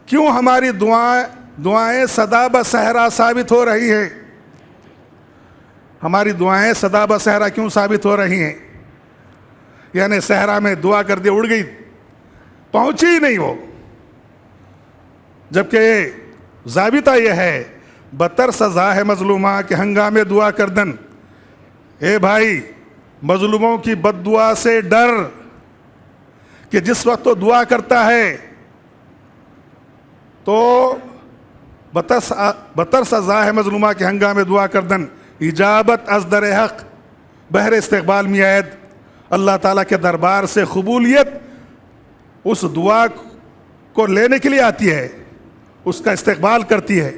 کیوں ہماری دعائیں سدا بصحرا ثابت ہو رہی ہیں؟ ہماری دعائیں سدا بصحرا کیوں ثابت ہو رہی ہیں؟ یعنی صحرا میں دعا کر دی، اڑ گئی، پہنچی ہی نہیں وہ. جبکہ ضابطہ یہ ہے، بتر سزا ہے مظلومہ کہ ہنگامے دعا کردن. اے بھائی، مظلوموں کی بد دعا سے ڈر کہ جس وقت وہ دعا کرتا ہے تو بتر سزا ہے مظلومہ کے ہنگامے دعا کردن. اجابت از در حق، بہر استقبال میاد، اللہ تعالیٰ کے دربار سے قبولیت اس دعا کو لینے کے لیے آتی ہے، اس کا استقبال کرتی ہے.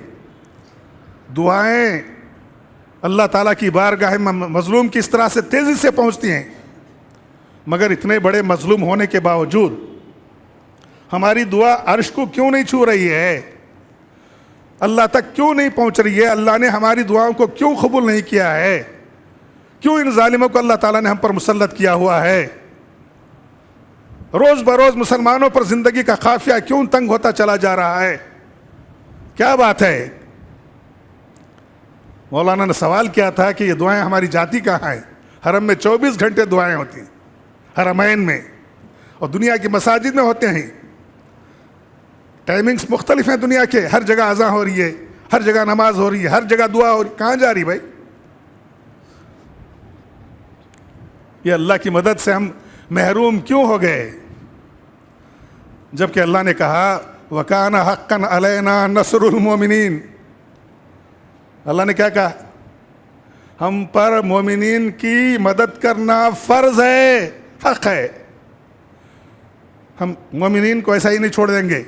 دعائیں اللہ تعالیٰ کی بارگاہ مظلوم کی اس طرح سے تیزی سے پہنچتی ہیں. مگر اتنے بڑے مظلوم ہونے کے باوجود ہماری دعا عرش کو کیوں نہیں چھو رہی ہے؟ اللہ تک کیوں نہیں پہنچ رہی ہے؟ اللہ نے ہماری دعاؤں کو کیوں قبول نہیں کیا ہے؟ کیوں ان ظالموں کو اللہ تعالیٰ نے ہم پر مسلط کیا ہوا ہے؟ روز بروز مسلمانوں پر زندگی کا قافیہ کیوں تنگ ہوتا چلا جا رہا ہے؟ کیا بات ہے؟ مولانا نے سوال کیا تھا کہ یہ دعائیں ہماری جاتی کہاں ہیں؟ حرم میں 24 گھنٹے دعائیں ہوتی ہیں، حرمین میں، اور دنیا کی مساجد میں ہوتے ہیں. ٹائمنگز مختلف ہیں دنیا کے، ہر جگہ اذان ہو رہی ہے، ہر جگہ نماز ہو رہی ہے، ہر جگہ دعا ہو رہی ہے. کہاں جا رہی بھائی؟ یہ اللہ کی مدد سے ہم محروم کیوں ہو گئے؟ جبکہ اللہ نے کہا وَكَانَ حَقًّا عَلَيْنَا نَصْرُ الْمُؤْمِنِينَ. اللہ نے کیا کہا؟ ہم پر مومنین کی مدد کرنا فرض ہے، حق ہے. ہم مومنین کو ایسا ہی نہیں چھوڑ دیں گے.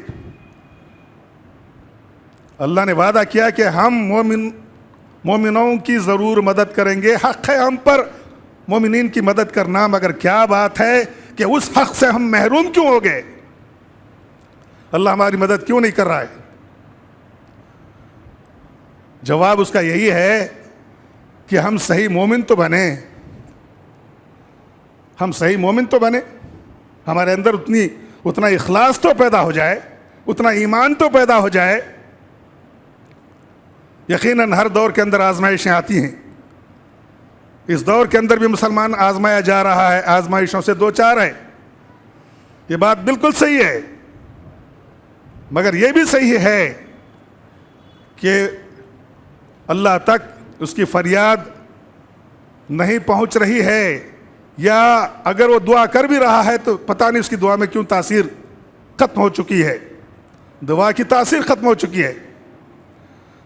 اللہ نے وعدہ کیا کہ ہم مومنوں کی ضرور مدد کریں گے. حق ہے ہم پر مومنین کی مدد کرنا. مگر کیا بات ہے کہ اس حق سے ہم محروم کیوں ہو گئے؟ اللہ ہماری مدد کیوں نہیں کر رہا ہے؟ جواب اس کا یہی ہے کہ ہم صحیح مومن تو بنیں. ہم صحیح مومن تو بنیں، ہمارے اندر اتنا اخلاص تو پیدا ہو جائے، اتنا ایمان تو پیدا ہو جائے. یقیناً ہر دور کے اندر آزمائشیں آتی ہیں. اس دور کے اندر بھی مسلمان آزمایا جا رہا ہے، آزمائشوں سے دو چار ہے. یہ بات بالکل صحیح ہے. مگر یہ بھی صحیح ہے کہ اللہ تک اس کی فریاد نہیں پہنچ رہی ہے، یا اگر وہ دعا کر بھی رہا ہے تو پتہ نہیں اس کی دعا میں کیوں تاثیر ختم ہو چکی ہے، دعا کی تاثیر ختم ہو چکی ہے.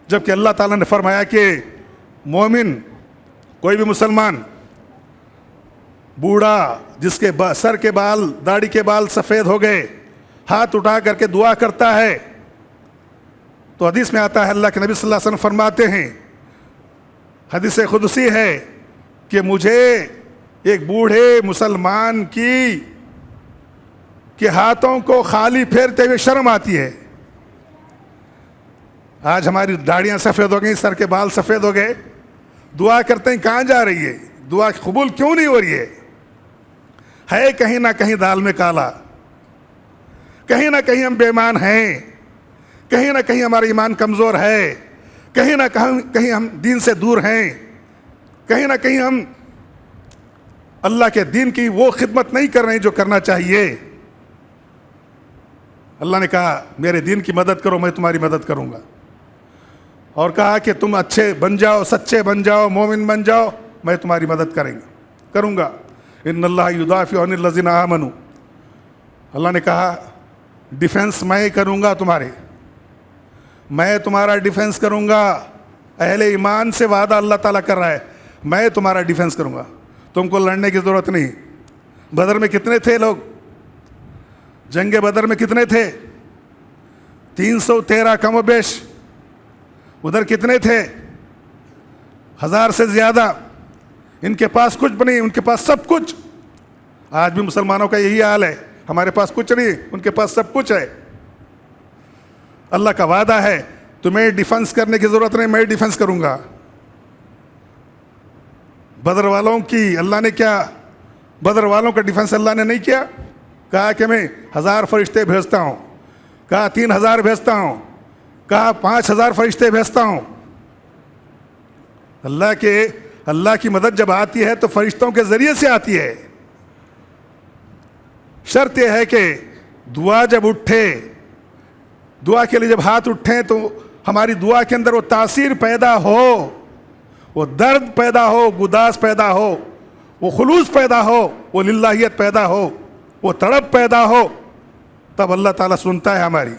جبکہ اللہ تعالیٰ نے فرمایا کہ مومن، کوئی بھی مسلمان، بوڑھا جس کے سر کے بال، داڑھی کے بال سفید ہو گئے، ہاتھ اٹھا کر کے دعا کرتا ہے تو حدیث میں آتا ہے، اللہ کے نبی صلی اللہ علیہ وسلم فرماتے ہیں، حدیث قدسی ہے کہ مجھے ایک بوڑھے مسلمان کے ہاتھوں کو خالی پھیرتے ہوئے شرم آتی ہے. آج ہماری داڑیاں سفید ہو گئیں، سر کے بال سفید ہو گئے، دعا کرتے ہیں کہاں جا رہی ہے؟ دعا قبول کیوں نہیں ہو رہی ہے کہیں نہ کہیں دال میں کالا، کہیں نہ کہیں ہم بے ایمان ہیں، کہیں نہ کہیں ہمارا ایمان کمزور ہے، کہیں نہ کہیں ہم دین سے دور ہیں، کہیں نہ کہیں ہم اللہ کے دین کی وہ خدمت نہیں کر رہے ہیں جو کرنا چاہیے. اللہ نے کہا میرے دین کی مدد کرو، میں تمہاری مدد کروں گا. اور کہا کہ تم اچھے بن جاؤ، سچے بن جاؤ، مومن بن جاؤ، میں تمہاری مدد کروں گا. ان اللہ یدافع عن الذین آمنوا. اللہ نے کہا ڈیفنس میں کروں گا تمہارے، میں تمہارا ڈیفنس کروں گا. اہل ایمان سے وعدہ اللہ تعالیٰ کر رہا ہے، میں تمہارا ڈیفنس کروں گا، تم کو لڑنے کی ضرورت نہیں. بدر میں کتنے تھے لوگ؟ جنگ بدر میں کتنے تھے؟ 313 کم و بیش. ادھر کتنے تھے؟ 1000 سے زیادہ. ان کے پاس کچھ بھی نہیں، ان کے پاس سب کچھ. آج بھی مسلمانوں کا یہی حال ہے، ہمارے پاس کچھ نہیں، ان کے پاس سب کچھ ہے. اللہ کا وعدہ ہے تمہیں ڈیفنس کرنے کی ضرورت نہیں، میں ڈیفنس کروں گا. بدر والوں کی اللہ نے کیا، بدر والوں کا ڈیفنس اللہ نے نہیں کیا. کہا کہ میں 1000 فرشتے بھیجتا ہوں، کہا 3000 بھیجتا ہوں، کہا 5000 فرشتے بھیجتا ہوں۔ اللہ کی مدد جب آتی ہے تو فرشتوں کے ذریعے سے آتی ہے۔ شرط یہ ہے کہ دعا جب اٹھے، دعا کے لیے جب ہاتھ اٹھیں تو ہماری دعا کے اندر وہ تاثیر پیدا ہو، وہ درد پیدا ہو، گداز پیدا ہو، وہ خلوص پیدا ہو، وہ للہیت پیدا ہو، وہ تڑپ پیدا ہو، تب اللہ تعالیٰ سنتا ہے ہماری۔